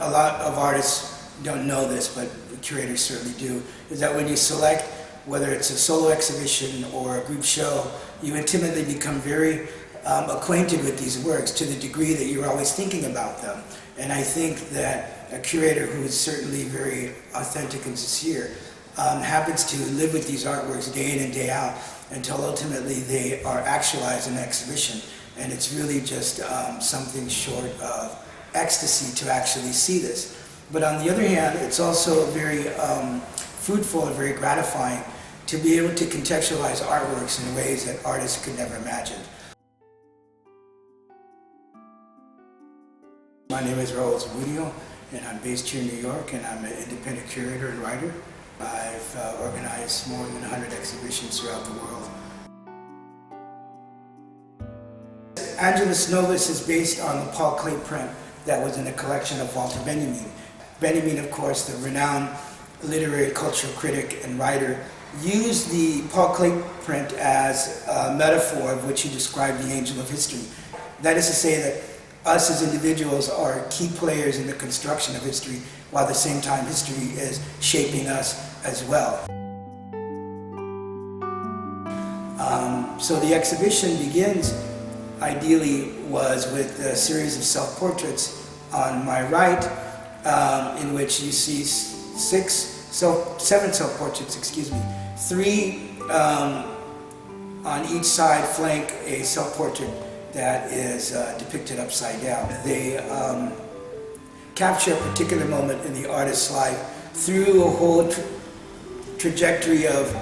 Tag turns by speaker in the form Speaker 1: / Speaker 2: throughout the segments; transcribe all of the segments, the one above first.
Speaker 1: A lot of artists don't know this, but curators certainly do, is that when you select, whether it's a solo exhibition or a group show, you intimately become very acquainted with these works to the degree that you're always thinking about them. And I think that a curator who is certainly very authentic and sincere happens to live with these artworks day in and day out until ultimately they are actualized in an exhibition. And it's really just something short of ecstasy to actually see this. But on the other hand, it's also very fruitful and very gratifying to be able to contextualize artworks in ways that artists could never imagine. My name is Raul Zamudio, and I'm based here in New York, and I'm an independent curator and writer. I've organized more than 100 exhibitions throughout the world. Angelus Novus is based on the Paul Klee print that was in a collection of Walter Benjamin. Benjamin, of course, the renowned literary cultural critic and writer, used the Paul Klee print as a metaphor of which he described the angel of history. That is to say that us as individuals are key players in the construction of history, while at the same time history is shaping us as well. So the exhibition begins, ideally, was with a series of self-portraits on my right, in which you see seven self-portraits, three on each side flank a self-portrait that is depicted upside down. They capture a particular moment in the artist's life through a whole trajectory of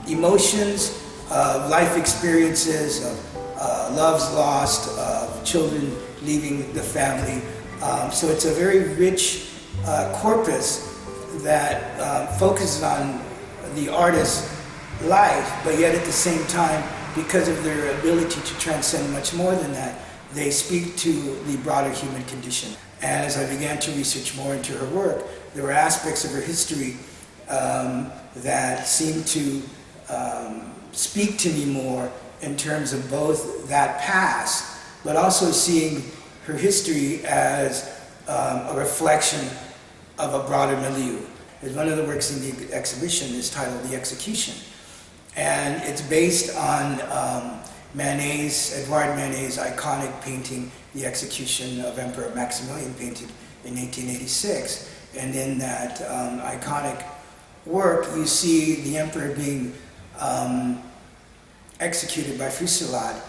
Speaker 1: emotions, of life experiences, of loves lost, of children leaving the family. So it's a very rich corpus that focuses on the artist's life, but yet at the same time, because of their ability to transcend much more than that, they speak to the broader human condition. And as I began to research more into her work, there were aspects of her history that seemed to speak to me more in terms of both that past, but also seeing her history as a reflection of a broader milieu. One of the works in the exhibition is titled The Execution. And it's based on Edouard Manet's iconic painting, The Execution of Emperor Maximilian, painted in 1886. And in that iconic work, you see the emperor being executed by fusillade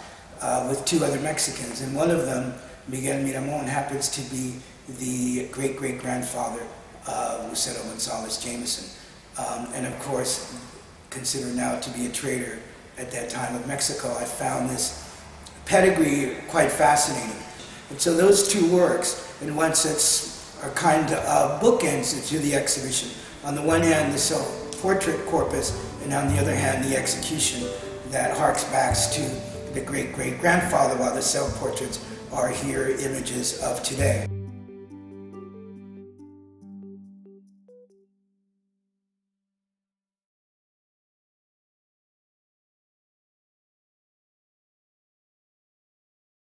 Speaker 1: with two other Mexicans. And one of them, Miguel Miramon, happens to be the great-great-grandfather of Lucero Gonzales, Jameson. And of course, considered now to be a traitor at that time of Mexico. I found this pedigree quite fascinating. And so those two works, in one sense, are kind of bookends to the exhibition. On the one hand, the self-portrait corpus, and on the other hand, the execution that harks back to the great-great-grandfather, while the self-portraits are here images of today.